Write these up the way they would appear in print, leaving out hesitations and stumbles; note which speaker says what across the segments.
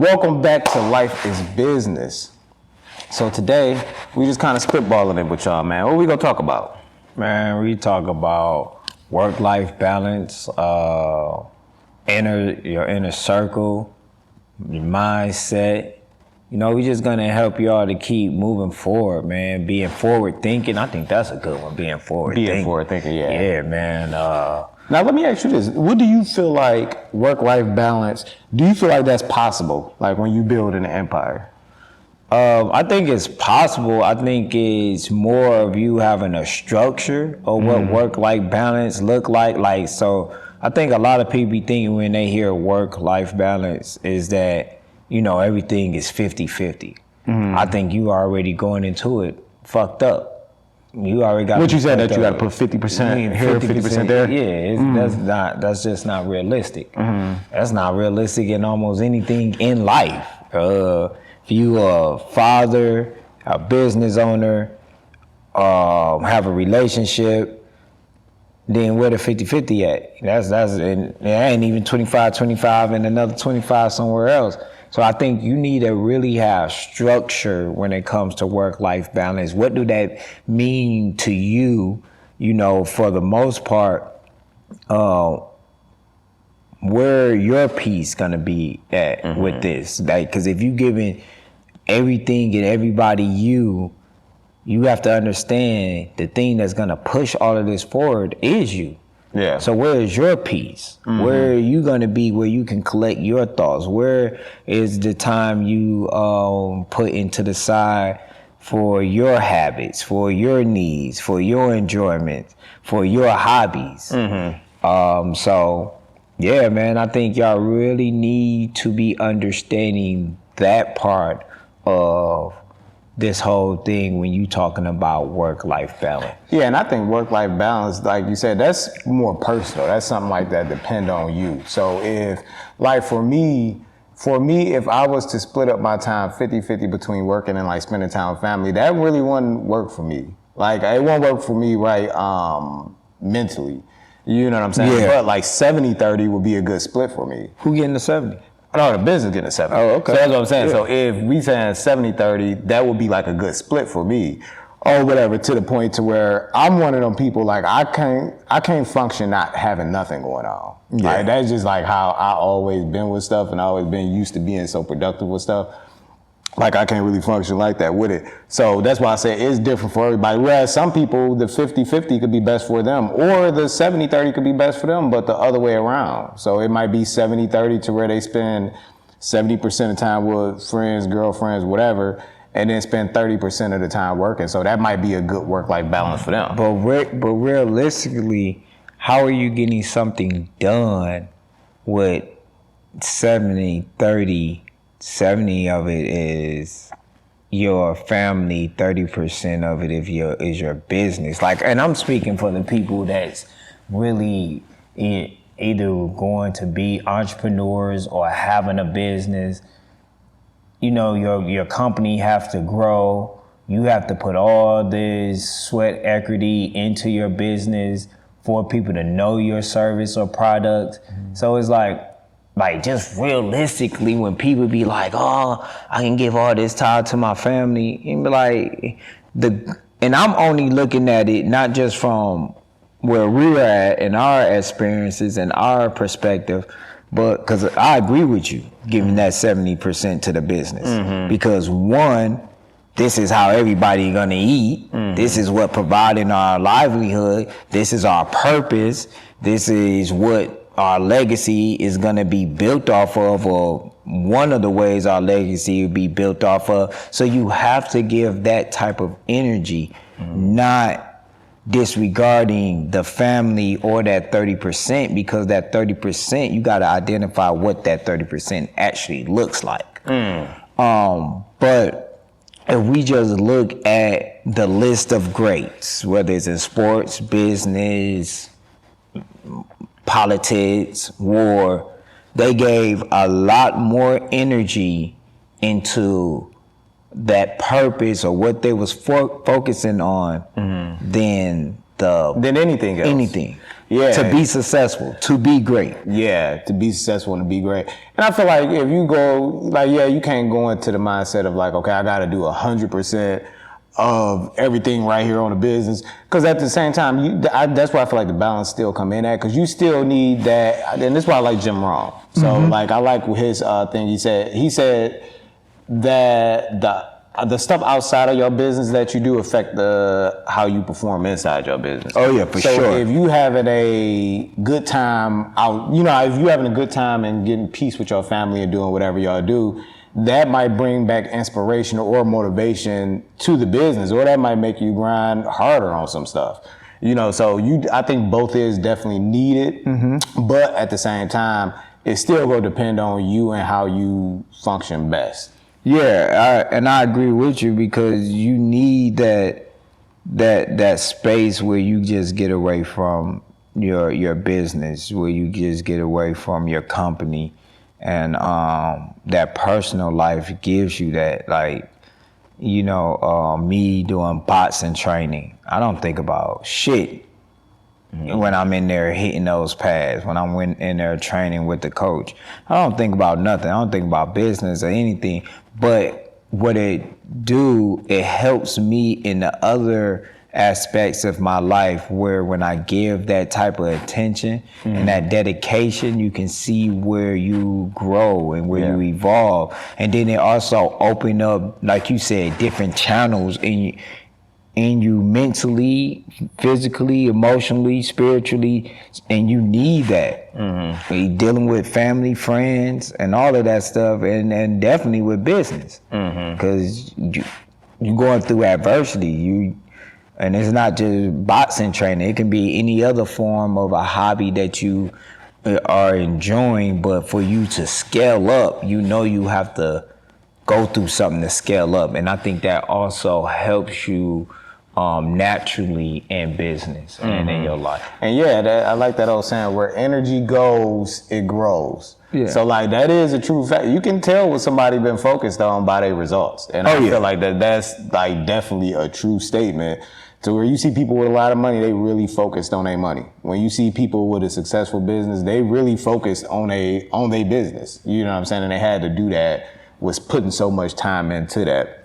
Speaker 1: Welcome back to Life is Business. So today, we just kind of spitballing it with y'all, man. What we gonna talk about?
Speaker 2: Man, we talk about work-life balance, your inner circle, your mindset. You know, we just gonna help y'all to keep moving forward, man. Being forward thinking. I think that's a good one. Being forward thinking.
Speaker 1: Yeah.
Speaker 2: Yeah, man.
Speaker 1: Now let me ask you this: what do you feel like work-life balance? Do you feel like that's possible? Like when you build an empire?
Speaker 2: I think it's possible. I think it's more of you having a structure of what work-life balance look like. Like, so I think a lot of people be thinking when they hear work-life balance is that, you know, everything is 50-50. I think you already going into it fucked up. You already got.
Speaker 1: What you said that you got to put 50% here, 50% there.
Speaker 2: Yeah, that's just not realistic. That's not realistic in almost anything in life. If you a father, a business owner, have a relationship, then where the 50-50 at? That's and it ain't even 25-25 and another 25 somewhere else. So I think you need to really have structure when it comes to work-life balance. What do that mean to you? You know, for the most part, where your piece gonna be at with this? Like, because if you giving everything and everybody you have to understand the thing that's gonna push all of this forward is you.
Speaker 1: Yeah.
Speaker 2: So where is your piece? Where are you gonna be where you can collect your thoughts? Where is the time you put into the side for your habits, for your needs, for your enjoyment, for your hobbies? So yeah, man, I think y'all really need to be understanding that part of this whole thing when you talking about work-life balance.
Speaker 1: Yeah, and I think work-life balance, like you said, that's more personal. That's something like that depend on you. So if, like for me, if I was to split up my time 50-50 between working and like spending time with family, that really wouldn't work for me. Like it won't work for me, right, mentally. You know what I'm saying?
Speaker 2: Yeah.
Speaker 1: But like 70-30 would be a good split for me.
Speaker 2: Who getting the 70?
Speaker 1: No, the business getting a 70.
Speaker 2: Oh, okay.
Speaker 1: So that's what I'm saying.
Speaker 2: Yeah.
Speaker 1: So if we saying 70-30, that would be like a good split for me. Or whatever, to the point to where I'm one of them people, like I can't function not having nothing going on.
Speaker 2: Yeah.
Speaker 1: Like that's just like how I always been with stuff and I always been used to being so productive with stuff. Like I can't really function like that with it. So that's why I say it's different for everybody. Whereas some people, the 50-50 could be best for them, or the 70-30 could be best for them, but the other way around. So it might be 70-30 to where they spend 70% of the time with friends, girlfriends, whatever, and then spend 30% of the time working. So that might be a good work-life balance for them.
Speaker 2: But realistically, how are you getting something done with 70-30? 70 of it is your family, 30% of it is your business. Like, and I'm speaking for the people that's really either going to be entrepreneurs or having a business. You know, your company have to grow. You have to put all this sweat equity into your business for people to know your service or product. So it's like just realistically, when people be like, oh, I can give all this time to my family, and be like, and I'm only looking at it not just from where we're at in our experiences and our perspective, but because I agree with you, giving that 70% to the business. Because one, this is how everybody gonna eat. This is what providing our livelihood. This is our purpose. This is what our legacy is going to be built off of, or one of the ways our legacy will be built off of. So you have to give that type of energy, not disregarding the family or that 30%, because that 30%, you got to identify what that 30% actually looks like. But if we just look at the list of greats, whether it's in sports, business, politics, war, they gave a lot more energy into that purpose or what they was focusing on than anything else.
Speaker 1: Yeah.
Speaker 2: To be successful, to be great.
Speaker 1: Yeah, to be successful and to be great. And I feel like if you go, like, yeah, you can't go into the mindset of like, okay, I got to do 100% of everything right here on the business. Because at the same time, that's why I feel like the balance still come in at, because you still need that. And that's why I like Jim Rohn. So like, I like his thing. He said that the stuff outside of your business that you do affect how you perform inside your business.
Speaker 2: Oh yeah, for
Speaker 1: so
Speaker 2: sure.
Speaker 1: If you having a good time out, if you having a good time and getting peace with your family and doing whatever y'all do, that might bring back inspiration or motivation to the business, or that might make you grind harder on some stuff. I think both is definitely needed, but at the same time, it still will depend on you and how you function best.
Speaker 2: Yeah, I agree with you, because you need that space where you just get away from your business, where you just get away from your company, and that personal life gives you that. Like, me doing boxing training, I don't think about shit when I'm in there hitting those pads, when I'm in there training with the coach. I don't think about nothing. I don't think about business or anything. But what it helps me in the other aspects of my life, where when I give that type of attention and that dedication, you can see where you grow and where you evolve. And then it also open up, like you said, different channels in you mentally, physically, emotionally, spiritually, and you need that. You're dealing with family, friends, and all of that stuff, and definitely with business, because you're going through adversity. And it's not just boxing training; it can be any other form of a hobby that you are enjoying. But for you to scale up, you have to go through something to scale up, and I think that also helps you naturally in business and in your life.
Speaker 1: And I like that old saying, where energy goes, it grows. Yeah. So like, that is a true fact. You can tell what somebody been focused on by their results. And I feel like that's like definitely a true statement, to where you see people with a lot of money, they really focused on their money. When you see people with a successful business, they really focused on their business. You know what I'm saying? And they had to do that, was putting so much time into that.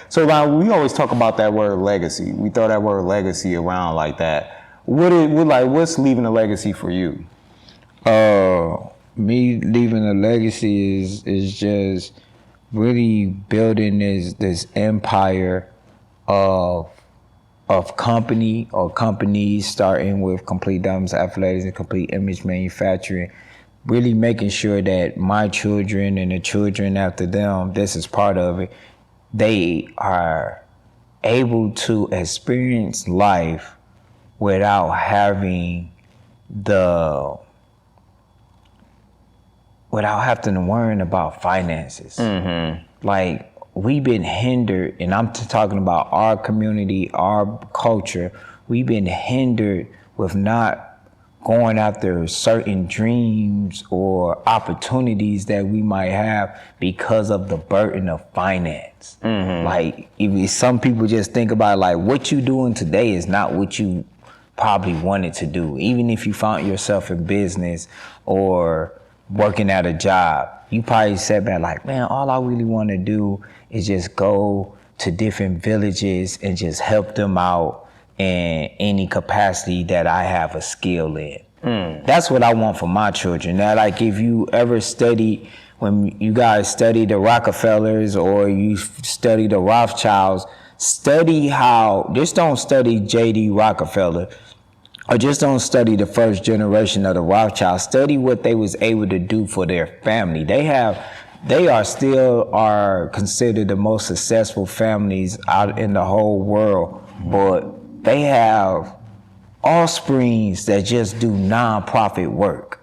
Speaker 1: So like, we always talk about that word legacy. We throw that word legacy around like that. What's leaving a legacy for you?
Speaker 2: Me leaving a legacy is just really building this empire of company or companies, starting with Complete Diamonds Athletics and Complete Image Manufacturing. Really making sure that my children and the children after them, this is part of it, they are able to experience life without having to worry about finances. Like, we've been hindered, and I'm talking about our community, our culture, we've been hindered with not going after certain dreams or opportunities that we might have because of the burden of finance. Like, if some people just think about, like, what you doing today is not what you probably wanted to do. Even if you found yourself in business or working at a job, you probably sat back like, man, all I really want to do is just go to different villages and just help them out in any capacity that I have a skill in. That's what I want for my children. Now, like, if you ever study, when you guys study the Rockefellers or you study the Rothschilds, just don't study J.D. Rockefeller, or just don't study the first generation of the Rothschilds. Study what they was able to do for their family. They are still considered the most successful families out in the whole world, but they have offsprings that just do non-profit work.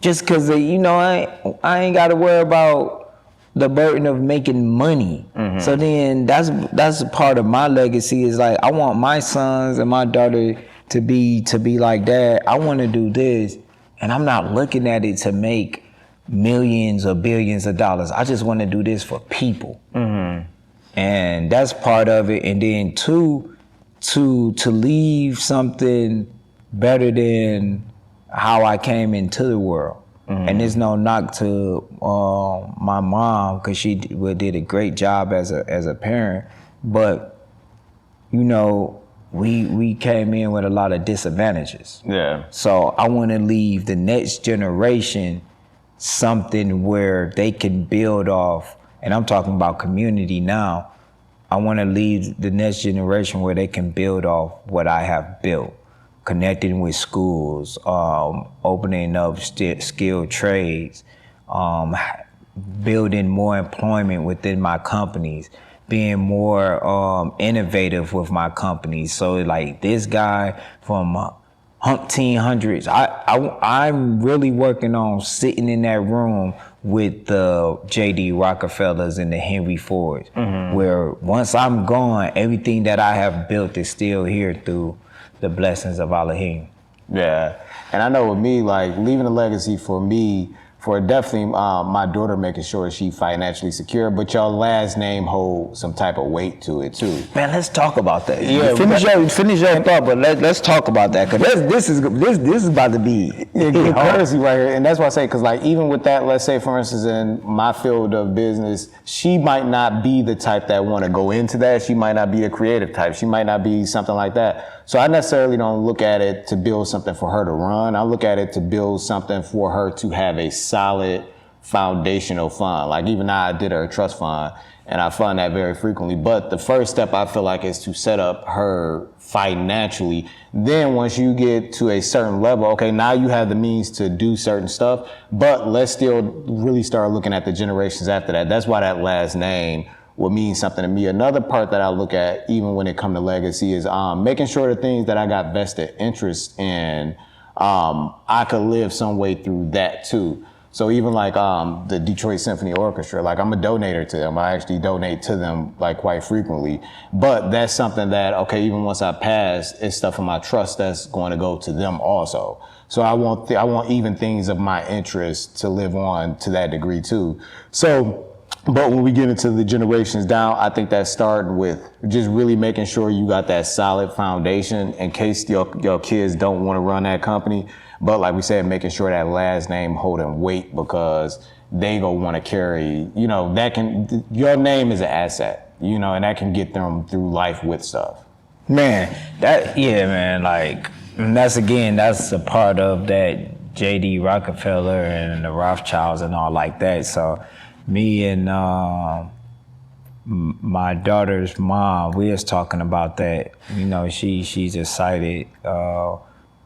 Speaker 2: Just because, I ain't got to worry about the burden of making money. So then that's a part of my legacy, is like, I want my sons and my daughter to be like, Dad, I want to do this, and I'm not looking at it to make millions or billions of dollars. I just want to do this for people. And that's part of it. And then two, to leave something better than how I came into the world. And there's no knock to my mom, because she did a great job as a parent, but you know, we came in with a lot of disadvantages.
Speaker 1: Yeah.
Speaker 2: So I want to leave the next generation something where they can build off, and I'm talking about community now. I want to leave the next generation where they can build off what I have built, connecting with schools, opening up skilled trades, building more employment within my companies, being more innovative with my companies. So like this guy from umpteen hundreds, I'm really working on sitting in that room with the J.D. Rockefellers and the Henry Fords, where once I'm gone, everything that I have built is still here through the blessings of Elohim.
Speaker 1: Yeah, and I know with me, like leaving a legacy for me, for definitely my daughter, making sure she's financially secure, but your last name holds some type of weight to it too.
Speaker 2: Man, let's talk about that.
Speaker 1: Yeah,
Speaker 2: finish your thought, but let's talk about that, because this is about to be
Speaker 1: crazy right here. And that's why I say, because like even with that, let's say for instance in my field of business, she might not be the type that want to go into that. She might not be a creative type. She might not be something like that. So I necessarily don't look at it to build something for her to run. I look at it to build something for her to have a solid foundational fund. Like even now I did her a trust fund, and I fund that very frequently. But the first step I feel like is to set up her financially. Then once you get to a certain level, okay, now you have the means to do certain stuff, but let's still really start looking at the generations after that. That's why that last name will mean something to me. Another part that I look at, even when it comes to legacy, is making sure the things that I got vested interest in, I could live some way through that too. So even like the Detroit Symphony Orchestra, like I'm a donator to them. I actually donate to them like quite frequently. But that's something that, okay, even once I pass, it's stuff in my trust that's going to go to them also. So I want even things of my interest to live on to that degree too. So, but when we get into the generations down, I think that starting with just really making sure you got that solid foundation in case your kids don't want to run that company. But like we said, making sure that last name holding weight, because they gonna want to carry, you know, your name is an asset, you know, and that can get them through life with stuff.
Speaker 2: Man, like, and that's a part of that J.D. Rockefeller and the Rothschilds and all like that. So me and my daughter's mom, we was talking about that. You know, she's excited.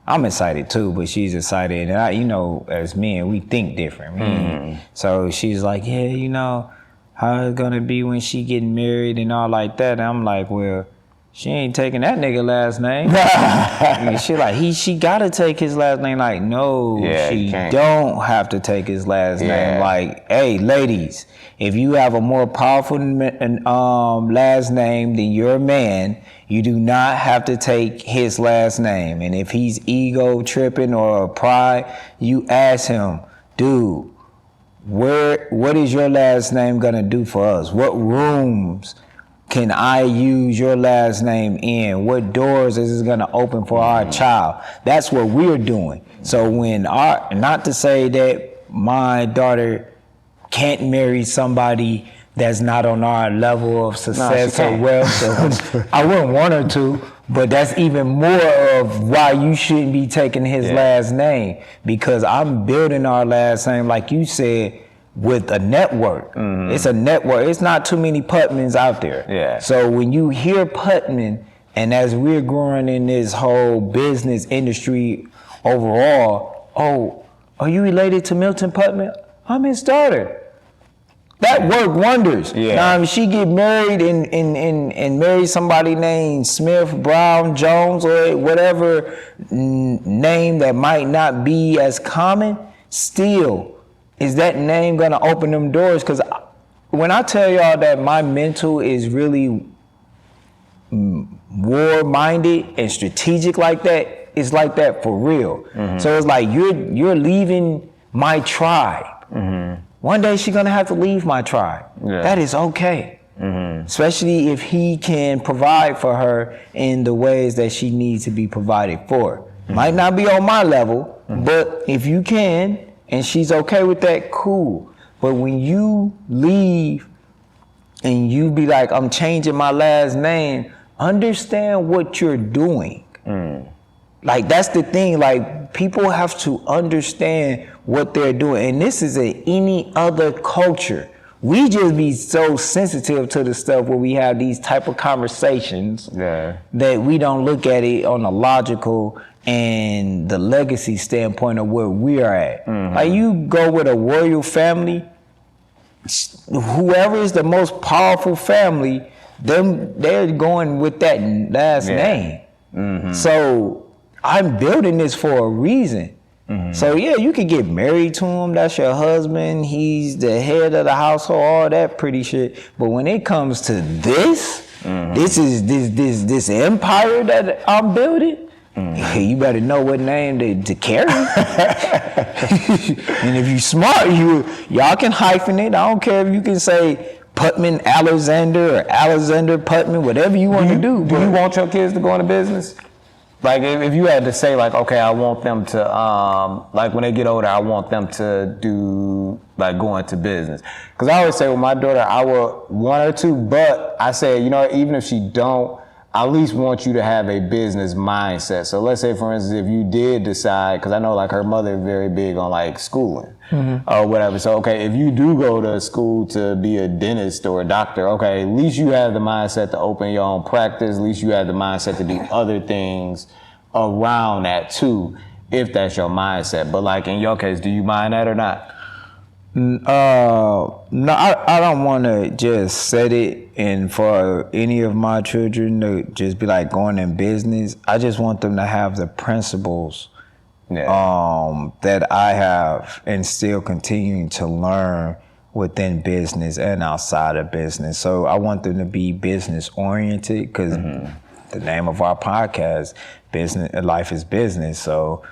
Speaker 2: I'm excited too, but she's excited. And I, you know, as men, we think different. So she's like, yeah, you know, how it's gonna be when she getting married and all like that. And I'm like, well, she ain't taking that nigga last name. And she like, she gotta take his last name. Like, no, she don't have to take his last name. Like, hey, ladies, if you have a more powerful last name than your man, you do not have to take his last name. And if he's ego tripping or pride, you ask him, dude, what is your last name gonna do for us? What rooms can I use your last name in? What doors is it gonna open for our child? That's what we're doing. So not to say that my daughter can't marry somebody that's not on our level of success or wealth. I wouldn't want her to, but that's even more of why you shouldn't be taking his last name, because I'm building our last name, like you said, with a network. It's a network. It's not too many Putmans out there.
Speaker 1: Yeah.
Speaker 2: So when you hear Putman, and as we're growing in this whole business industry overall, oh, are you related to Milton Putman? I'm his daughter. That worked wonders.
Speaker 1: Yeah.
Speaker 2: Now, if she get married and marry somebody named Smith, Brown, Jones, or whatever name that might not be as common, still, is that name gonna open them doors? Because when I tell y'all that my mental is really war-minded and strategic like that, it's like that for real. So it's like you're leaving my tribe. One day she's gonna have to leave my tribe. That is okay. Especially if he can provide for her in the ways that she needs to be provided for. Might not be on my level, but if you can, and she's okay with that, cool. But when you leave and you be like, I'm changing my last name, understand what you're doing. Like, that's the thing. Like, people have to understand what they're doing. And this is in any other culture. We just be so sensitive to the stuff where we have these type of conversations that we don't look at it on a logical and the legacy standpoint of where we are at. Like, you go with a royal family, whoever is the most powerful family, they're going with that last name. So I'm building this for a reason. So yeah, you could get married to him. That's your husband. He's the head of the household. All that pretty shit. But when it comes to this, this empire that I'm building. You better know what name to carry. And if you smart, y'all can hyphen it. I don't care if you can say Putman Alexander or Alexander Putman, whatever you want to do.
Speaker 1: Do you want your kids to go into business? Like, if you had to say, like, okay, I want them to, like, when they get older, I want them to do, like, go into business. Because I always say with my daughter, I will one or two, but I say, you know, even if she don't, I at least want you to have a business mindset. So let's say, for instance, if you did decide, because I know, like, her mother is very big on, like, schooling or whatever. So, okay, if you do go to school to be a dentist or a doctor, okay, at least you have the mindset to open your own practice. At least you have the mindset to do other things around that, too, if that's your mindset. But, like, in your case, do you mind that or not?
Speaker 2: No, I don't want to just set it and for any of my children to just be like going in business. I just want them to have the principles that I have and still continuing to learn within business and outside of business. So I want them to be business oriented because the name of our podcast, business, life is business. So,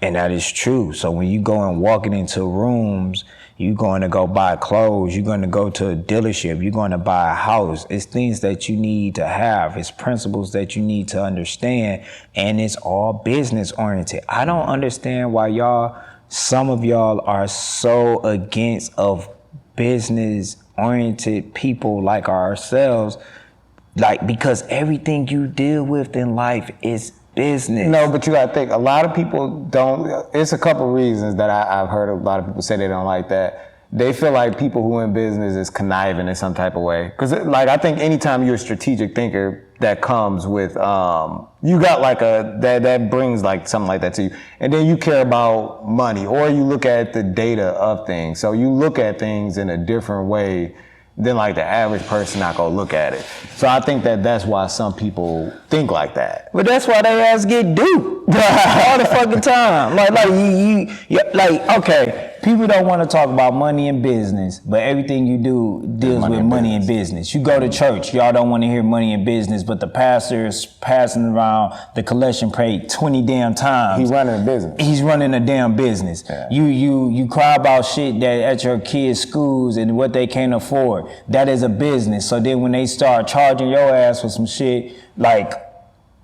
Speaker 2: and that is true. So when you go and walking into rooms, you're going to go buy clothes, you're going to go to a dealership, you're going to buy a house. It's things that you need to have. It's principles that you need to understand. And it's all business oriented. I don't understand why some of y'all are so against of business oriented people like ourselves. Like, because everything you deal with in life is business.
Speaker 1: No, but you gotta think, a lot of people don't, it's a couple reasons that I've heard a lot of people say they don't like that. They feel like people who in business is conniving in some type of way. Because, like, I think anytime you're a strategic thinker, that comes with, you got like that brings like something like that to you. And then you care about money, or you look at the data of things. So you look at things in a different way than like the average person not gonna look at it. So I think that's why some people think like that.
Speaker 2: But that's why they ass get duped all the fucking time. Like, okay, people don't want to talk about money and business, but everything you do deals with money and business. You go to church, y'all don't want to hear money and business, but the pastor is passing around the collection plate 20 damn times.
Speaker 1: He's running a business.
Speaker 2: He's running a damn business. Yeah. You cry about shit that at your kids' schools and what they can't afford. That is a business. So then when they start charging your ass for some shit, like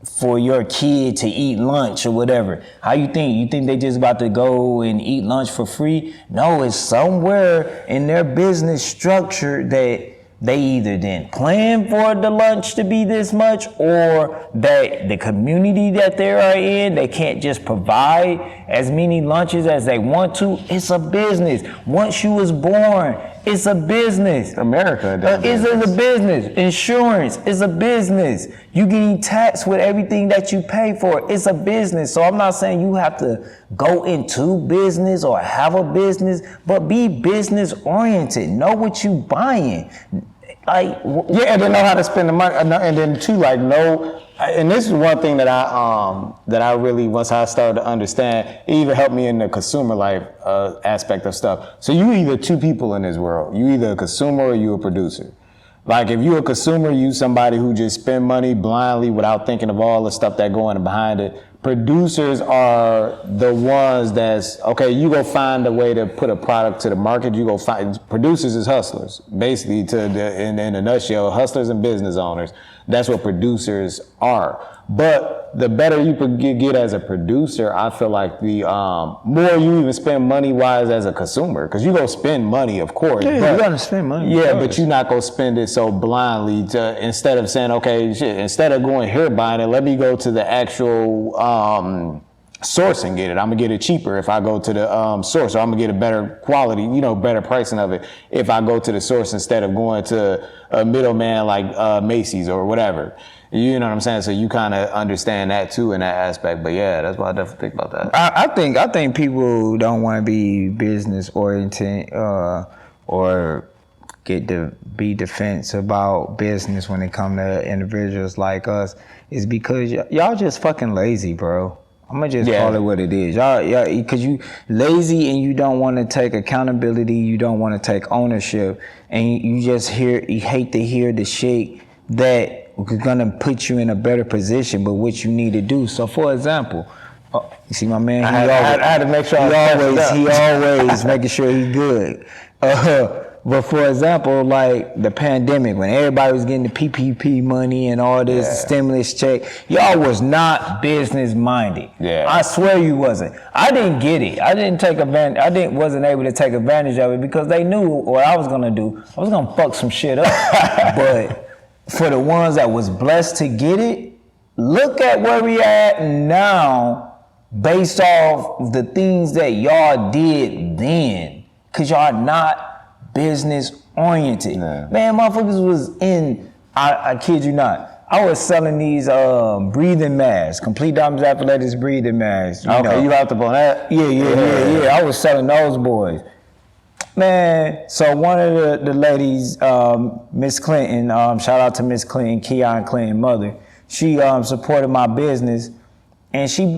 Speaker 2: for your kid to eat lunch or whatever, how you think? You think they just about to go and eat lunch for free? No, it's somewhere in their business structure that they either didn't plan for the lunch to be this much, or that the community that they are in, they can't just provide as many lunches as they want to. It's a business. Once you was born, it's a business.
Speaker 1: America
Speaker 2: is a business. Insurance is a business. You getting taxed with everything that you pay for. It's a business. So I'm not saying you have to go into business or have a business, but be business oriented. Know what you buying. Like,
Speaker 1: yeah, and then know how to spend the money, and then too, like, know. And this is one thing that I really, once I started to understand, it even helped me in the consumer life aspect of stuff. So you either two people in this world. You either a consumer or you a producer. Like, if you're a consumer, you somebody who just spend money blindly without thinking of all the stuff that going behind it. Producers are the ones that's, okay, you go find a way to put a product to the market. You go find, producers is hustlers. Basically, in a nutshell, hustlers and business owners. That's what producers are. But the better you could get as a producer, I feel like the more you even spend money wise as a consumer, because you go spend money, of course.
Speaker 2: Yeah,
Speaker 1: but,
Speaker 2: you gotta spend money.
Speaker 1: Yeah, but you're not gonna spend it so blindly. Instead of saying, okay, shit, instead of going here buying it, let me go to the actual source and get it. I'm gonna get it cheaper if I go to the source, or I'm gonna get a better quality, better pricing of it if I go to the source instead of going to a middleman like Macy's or whatever. You know what I'm saying? So you kind of understand that too in that aspect. But yeah, that's why I definitely think about that.
Speaker 2: I think people don't want to be business oriented or get to be defense about business when it come to individuals like us is because y'all just fucking lazy, bro. I'm gonna just call it what it is. Y'all, because you lazy and you don't want to take accountability, you don't want to take ownership, and you hate to hear the shit that is gonna put you in a better position, but what you need to do. So, for example, you see my man,
Speaker 1: I had to make sure
Speaker 2: he always making sure he good. But for example, like the pandemic, when everybody was getting the PPP money and all this stimulus check, y'all was not business minded.
Speaker 1: Yeah.
Speaker 2: I swear you wasn't. I didn't get it. I didn't take advantage. Wasn't able to take advantage of it because they knew what I was gonna do. I was gonna fuck some shit up. But for the ones that was blessed to get it, look at where we at now, based off the things that y'all did then, cause y'all not business oriented.
Speaker 1: Yeah.
Speaker 2: Man, motherfuckers was in, I kid you not, I was selling these breathing masks, Complete Diamonds Athletics breathing masks.
Speaker 1: You hopped up on that?
Speaker 2: Yeah. I was selling those boys. Man, so one of the ladies, Miss Clinton, shout out to Miss Clinton, Keon Clinton mother, she supported my business and she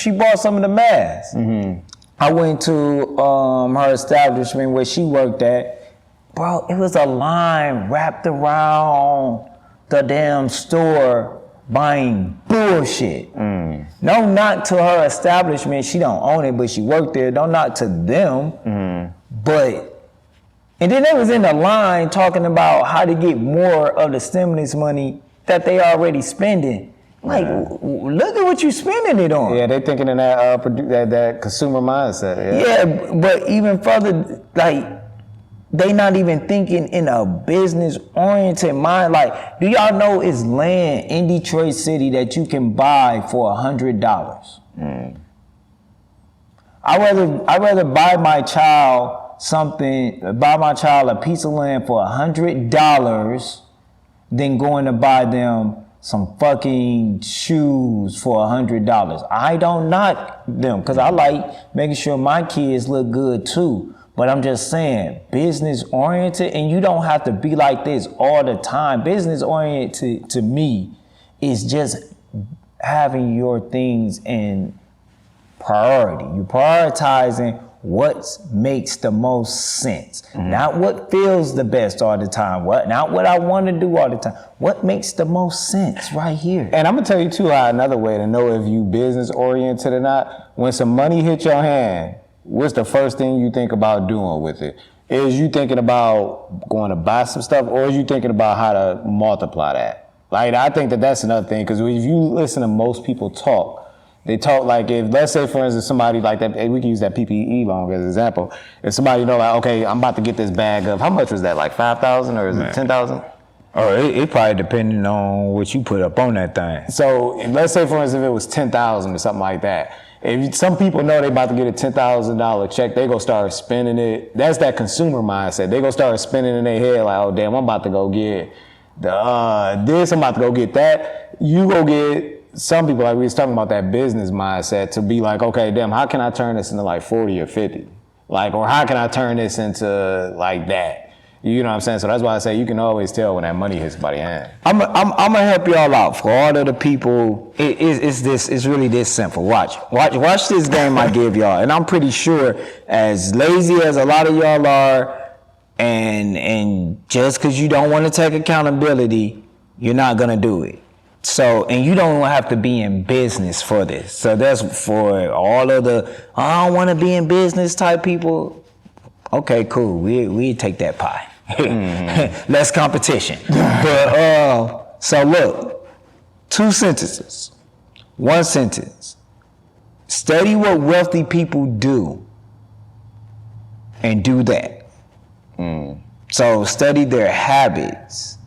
Speaker 2: bought some of the masks. Mm-hmm. I went to her establishment where she worked at. Bro, it was a line wrapped around the damn store buying bullshit. No knock to her establishment. She don't own it, but she worked there. Don't knock to them. But, and then they was in the line talking about how to get more of the stimulus money that they already spending. Like, look at what you spending it on.
Speaker 1: Yeah, they thinking in that consumer mindset.
Speaker 2: Yeah, but even further, like, they not even thinking in a business-oriented mind. Like, do y'all know it's land in Detroit City that you can buy for $100? I'd rather buy my child a piece of land for $100 than going to buy them some fucking shoes for $100. I don't knock them because I like making sure my kids look good too. But I'm just saying, business oriented, and you don't have to be like this all the time. Business oriented to me is just having your things in priority. You're prioritizing what makes the most sense. Not what feels the best all the time. Not what I want to do all the time. What makes the most sense right here.
Speaker 1: And I'm gonna tell you too how another way to know if you business oriented or not. When some money hits your hand, what's the first thing you think about doing with it? Is you thinking about going to buy some stuff, or is you thinking about how to multiply that? Like, I think that's another thing, because if you listen to most people talk, they talk like, if, let's say for instance, somebody like that, we can use that PPE loan as an example. If somebody like, okay, I'm about to get this bag of, how much was that, like 5,000 or is it 10,000?
Speaker 2: Or it probably depending on what you put up on that thing.
Speaker 1: So let's say for instance, if it was 10,000 or something like that. If some people know they about to get a $10,000 check, they go start spending it. That's that consumer mindset. They go start spending in their head like, oh damn, I'm about to go get this, I'm about to go get that. You go get some people, like we was talking about that business mindset, to be like, okay, damn, how can I turn this into like 40 or 50? Like, or how can I turn this into like that? You know what I'm saying? So that's why I say you can always tell when that money hits somebody's hand.
Speaker 2: I'm gonna help y'all out. For all of the people, it's really this simple. Watch this game I give y'all, and I'm pretty sure, as lazy as a lot of y'all are, and just because you don't want to take accountability, you're not gonna do it. So, and you don't have to be in business for this. So that's for all of the I don't want to be in business type people. Okay, cool. We take that pie. Less competition. But so look, 2 sentences. One sentence. Study what wealthy people do and do that. So study their habits,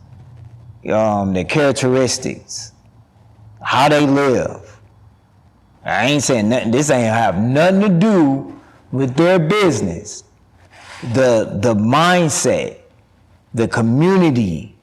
Speaker 2: their characteristics, how they live. I ain't saying nothing. This ain't have nothing to do with their business. The mindset, the community,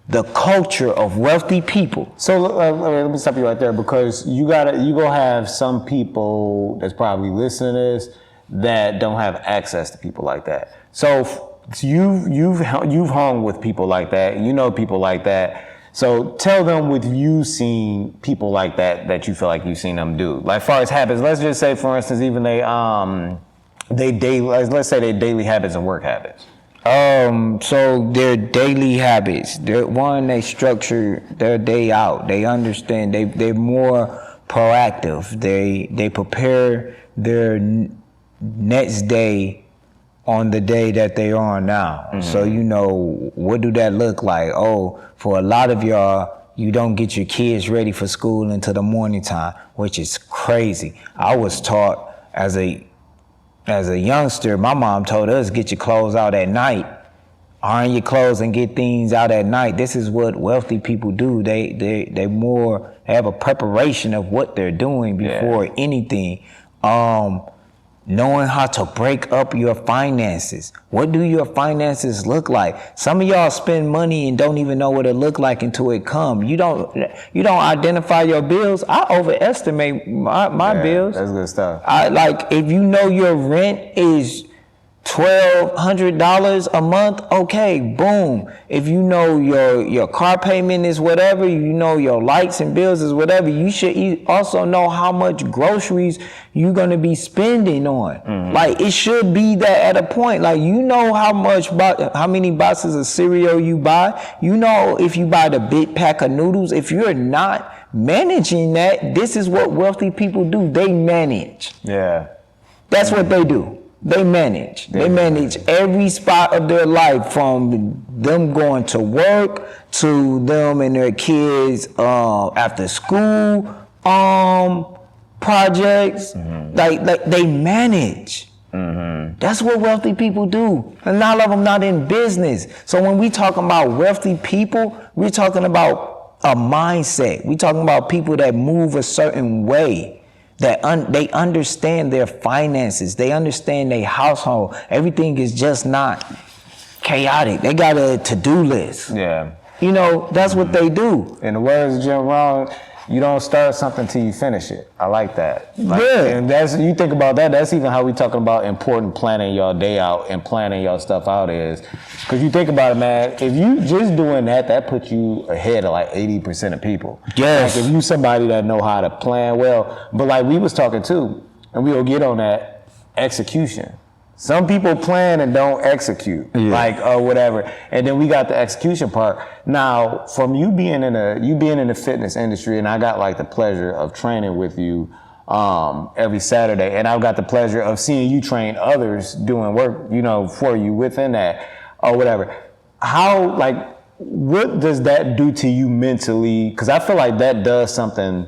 Speaker 2: the culture of wealthy people.
Speaker 1: So let me stop you right there, because you gonna have some people that's probably listening to this that don't have access to people like that. So you've hung with people like that, you know people like that. So tell them, with you seeing people like that you feel like you've seen them do. Like, far as habits, let's just say, for instance, even let's say their daily habits and work habits.
Speaker 2: So their daily habits, they structure their day out. They understand, they're more proactive. They prepare their next day on the day that they're on now. Mm-hmm. So, what do that look like? Oh, for a lot of y'all, you don't get your kids ready for school until the morning time, which is crazy. I was taught as a youngster, my mom told us, get your clothes out at night. Iron your clothes and get things out at night. This is what wealthy people do. They have a preparation of what they're doing before anything. Knowing how to break up your finances. What do your finances look like? Some of y'all spend money and don't even know what it look like until it come. You don't identify your bills. I overestimate my bills.
Speaker 1: That's good stuff.
Speaker 2: If you know your rent is $1,200 a month, okay, boom. If you know your car payment is whatever, your lights and bills is whatever, you should also know how much groceries you're gonna be spending on. Mm-hmm. It should be that at a point. How many boxes of cereal you buy. If you buy the big pack of noodles. If you're not managing that, this is what wealthy people do. They manage.
Speaker 1: Yeah.
Speaker 2: That's what they do. They manage. They manage every spot of their life, from them going to work to them and their kids after school projects. Mm-hmm. They manage. Mm-hmm. That's what wealthy people do. And a lot of them not in business. So when we talking about wealthy people, we're talking about a mindset. We're talking about people that move a certain way. That they understand their finances. They understand their household. Everything is just not chaotic. They got a to-do list.
Speaker 1: Yeah.
Speaker 2: That's what they do.
Speaker 1: In the words of Jim Rohn, you don't start something till you finish it. I like that. And you think about that, that's even how we talking about important planning your day out and planning your stuff out is. Because you think about it, man, if you just doing that puts you ahead of 80% of people.
Speaker 2: Yes.
Speaker 1: If you somebody that know how to plan well. But we was talking too, and we'll get on that, execution. Some people plan and don't execute, whatever. And then we got the execution part. Now, from you being in the fitness industry, and I got the pleasure of training with you every Saturday, and I've got the pleasure of seeing you train others doing work, for you within that or whatever. How, what does that do to you mentally? Because I feel like that does something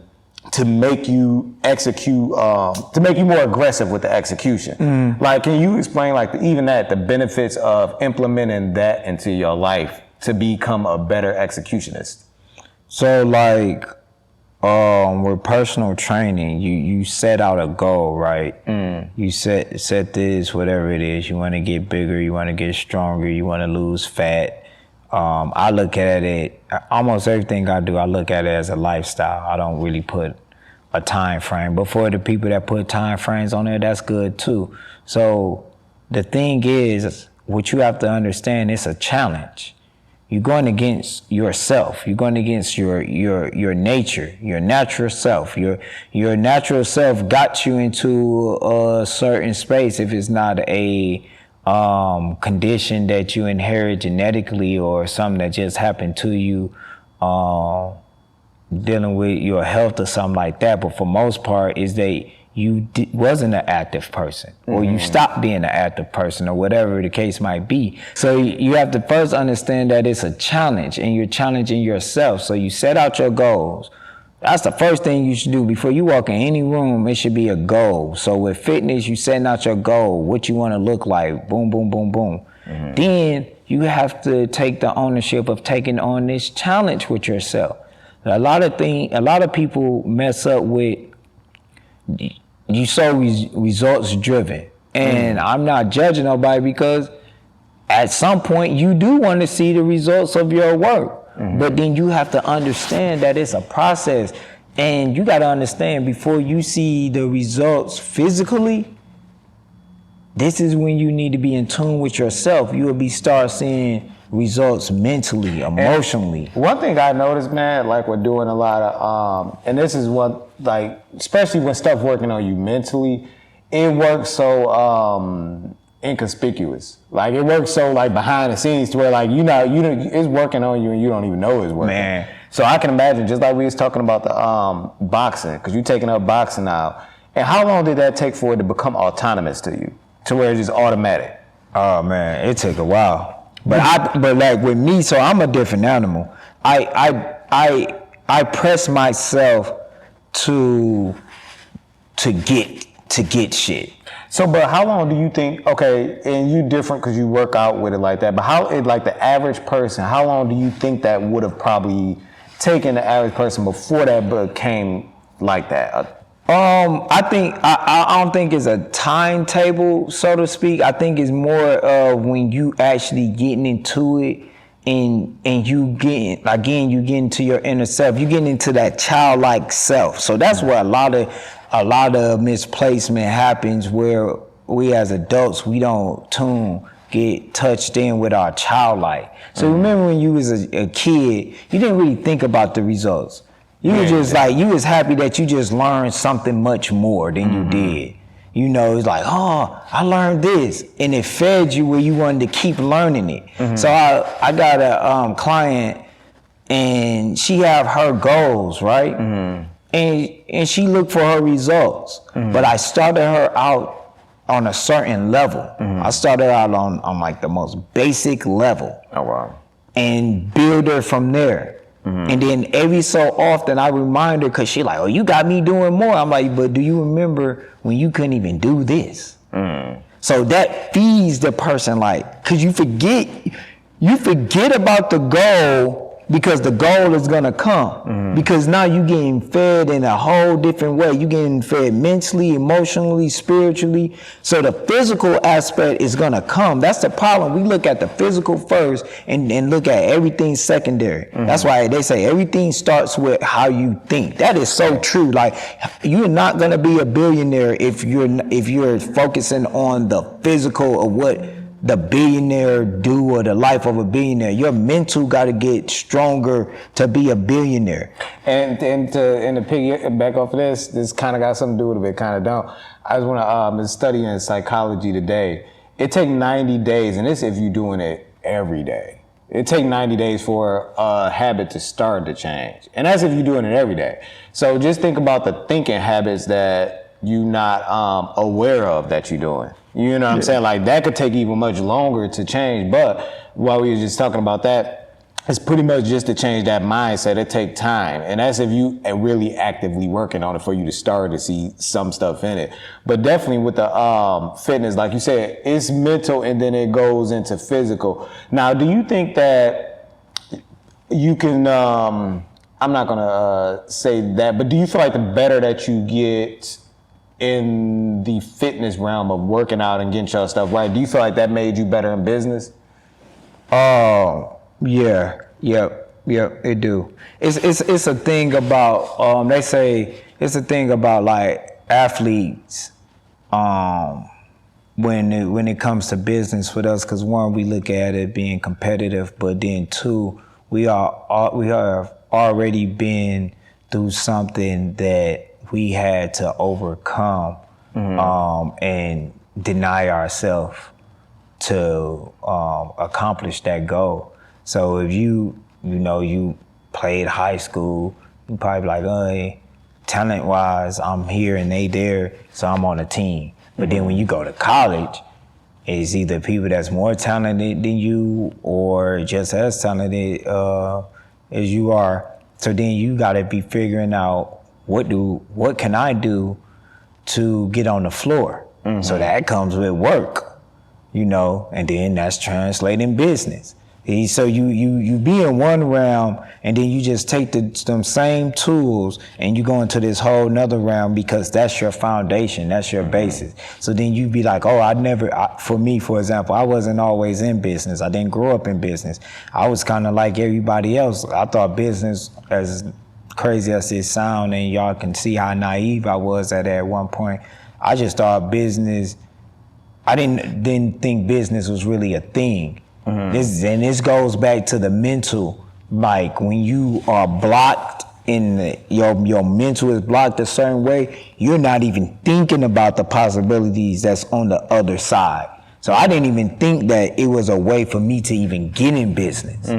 Speaker 1: to make you execute, to make you more aggressive with the execution. Mm. Can you explain even the benefits of implementing that into your life to become a better executionist?
Speaker 2: So with personal training, you set out a goal, right? Mm. You set this, whatever it is. You want to get bigger, you want to get stronger, you want to lose fat. I look at it, almost everything I do, I look at it as a lifestyle. I don't really put a time frame. But for the people that put time frames on there, that's good too. So the thing is, what you have to understand, it's a challenge. You're going against yourself. You're going against your nature, your natural self. Your natural self got you into a certain space if it's not a condition that you inherit genetically or something that just happened to you, dealing with your health or something like that. But for most part is that you wasn't an active person, or you stopped being an active person, or whatever the case might be. So you have to first understand that it's a challenge and you're challenging yourself. So you set out your goals. That's the first thing you should do before you walk in any room. It should be a goal. So with fitness, you setting out your goal, what you want to look like. Boom, boom, boom, boom. Then you have to take the ownership of taking on this challenge with yourself. A lot of people mess up with you so results driven, and I'm not judging nobody because at some point you do want to see the results of your work. But then you have to understand that it's a process, and you got to understand before you see the results physically, this is when you need to be in tune with yourself. You will start seeing results mentally, emotionally.
Speaker 1: And one thing I noticed, man, like we're doing a lot of, and this is what, like, especially when stuff working on you mentally, it works so inconspicuous. Like it works so like behind the scenes to where like it's working on you and you don't even know it's working.
Speaker 2: Man.
Speaker 1: So I can imagine, just like we was talking about the boxing, because you're taking up boxing now. And how long did that take for it to become autonomous to you, to where it's just automatic?
Speaker 2: Oh man, it took a while. But like with me, so I'm a different animal. I press myself to get shit.
Speaker 1: So, but how long do you think, okay, and you different because you work out with it like that, but like the average person, how long do you think that would have probably taken the average person before that became like that?
Speaker 2: I think, I don't think it's a timetable, so to speak. I think it's more of when you actually getting into it and you getting, again, you get into your inner self, you getting into that childlike self. So that's where a lot of misplacement happens, where we as adults, we don't get touched in with our childlike. So remember when you was a kid, you didn't really think about the results. You was just like, you was happy that you just learned something much more than you did. You know, it's like, oh, I learned this. And it fed you where you wanted to keep learning it. So I got a client, and she have her goals, right? And she looked for her results. But I started her out on a certain level. I started out on like the most basic level.
Speaker 1: Oh, wow.
Speaker 2: And build her from there. And then every so often I remind her, because she like, oh, you got me doing more. I'm like, but do you remember when you couldn't even do this? So that feeds the person, like, because you forget about the goal, because the goal is gonna come. Because now you getting fed in a whole different way. You getting fed mentally, emotionally, spiritually. So the physical aspect is gonna come. That's the problem. We look at the physical first and look at everything secondary. That's why they say everything starts with how you think. That is so true. Like, you're not gonna be a billionaire if you're focusing on the physical of what the billionaire do, or the life of a billionaire. Your mental got to get stronger to be a billionaire.
Speaker 1: And to piggyback off of this kind of got something to do with it, kind of don't. I was been studying psychology today. It takes 90 days, and this if you're doing it every day. It takes 90 days for a habit to start to change. And that's if you're doing it every day. So just think about the thinking habits that you're not aware of that you're doing. You know what I'm saying? Like, that could take even much longer to change. But while we were just talking about that, it's pretty much just to change that mindset. It takes time. And that's if you are really actively working on it for you to start to see some stuff in it. But definitely with the fitness, like you said, it's mental and then it goes into physical. Now, do you think that you can, I'm not going to say that, but do you feel like the better that you get in the fitness realm of working out and getting your stuff right, do you feel like that made you better in business?
Speaker 2: Oh, yeah, yep, it do. It's a thing about, they say it's a thing about like athletes, when it comes to business with us, because one, we look at it being competitive, but then two, we have already been through something that we had to overcome, and deny ourselves to accomplish that goal. So if you played high school, you probably be like, hey, talent-wise, I'm here and they there, so I'm on a team. But then when you go to college, it's either people that's more talented than you or just as talented as you are. So then you gotta be figuring out what can I do to get on the floor. So that comes with work, you know, and then that's translating business. So you be in one realm, and then you just take them same tools and you go into this whole nother realm because that's your foundation, that's your basis. So then you be like, oh, for me, for example, I wasn't always in business. I didn't grow up in business. I was kind of like everybody else. I thought business, as crazy as it sound, and y'all can see how naive I was at one point. I just thought business, I didn't think business was really a thing. This goes back to the mental, like when you are blocked your mental is blocked a certain way, you're not even thinking about the possibilities that's on the other side. So I didn't even think that it was a way for me to even get in business.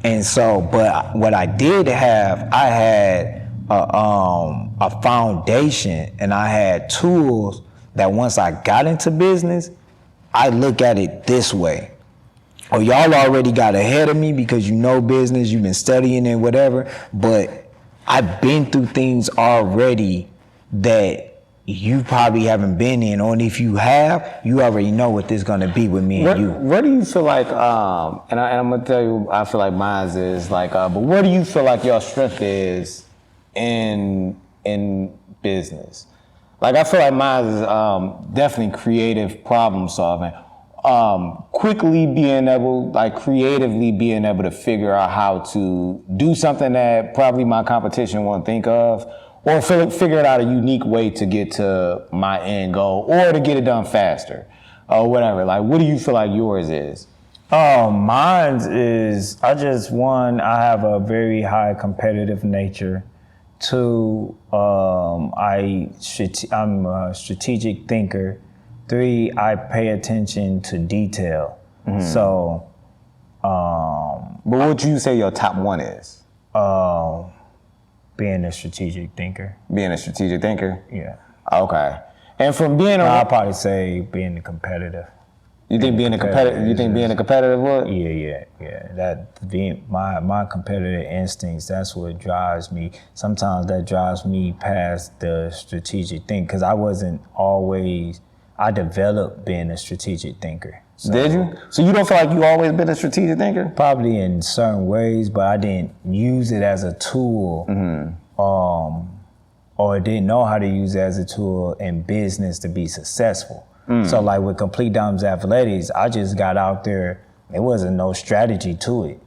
Speaker 2: And so, but what I did have, I had a foundation, and I had tools that once I got into business, I look at it this way. Oh, y'all already got ahead of me because you know business, you've been studying and whatever, but I've been through things already that you probably haven't been in, or if you have, you already know what this is gonna be with me and you.
Speaker 1: Where do you feel like, and I'm gonna tell you, I feel like mine is like, but where do you feel like your strength is in business? Like I feel like mine is definitely creative problem solving. Quickly being able, like creatively being able to figure out how to do something that probably my competition won't think of, or figure it out a unique way to get to my end goal, or to get it done faster, or whatever. Like, what do you feel like yours is?
Speaker 2: Mine is, I have a very high competitive nature. Two, I'm a strategic thinker. Three, I pay attention to detail. So,
Speaker 1: but what would you say your top one is?
Speaker 2: Being a strategic thinker.
Speaker 1: Being a strategic thinker?
Speaker 2: Yeah.
Speaker 1: Okay. And from being
Speaker 2: I'd probably say being a competitive.
Speaker 1: You think being a competitive? You think being a competitive would?
Speaker 2: Yeah. That being my competitive instincts. That's what drives me. Sometimes that drives me past the strategic thing, because I wasn't always. I developed being a strategic thinker. So,
Speaker 1: did you? So you don't feel like you always been a strategic thinker?
Speaker 2: Probably in certain ways, but I didn't use it as a tool, or didn't know how to use it as a tool in business to be successful. So like with Complete Diamonds Athletics, I just got out there. There wasn't no strategy to it.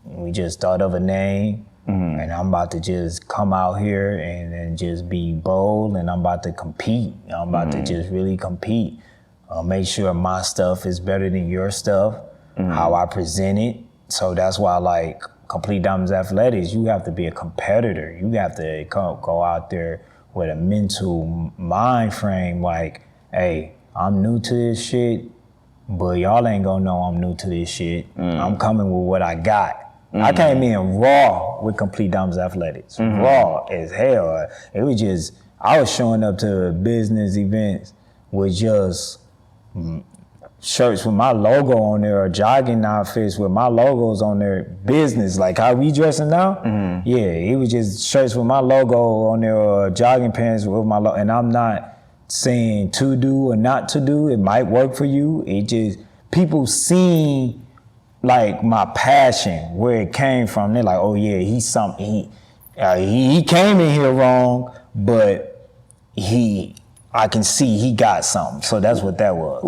Speaker 2: We just thought of a name. And I'm about to just come out here and just be bold, and I'm about to compete. I'm about to just really compete. Make sure my stuff is better than your stuff, how I present it. So that's why, like, Complete Diamonds Athletics, you have to be a competitor. You have to go out there with a mental mind frame like, hey, I'm new to this shit, but y'all ain't gonna know I'm new to this shit. I'm coming with what I got. I came in raw with Complete Diamonds Athletics, raw as hell. It was just, I was showing up to business events with just shirts with my logo on there, or jogging outfits with my logos on there, business, like how we dressing now. Yeah, it was just shirts with my logo on there, or jogging pants with my logo. And I'm not saying to do or not to do. It might work for you. It just, people see like my passion, where it came from. They're like, oh yeah, he's something. He came in here wrong, but I can see he got something. So that's what that was.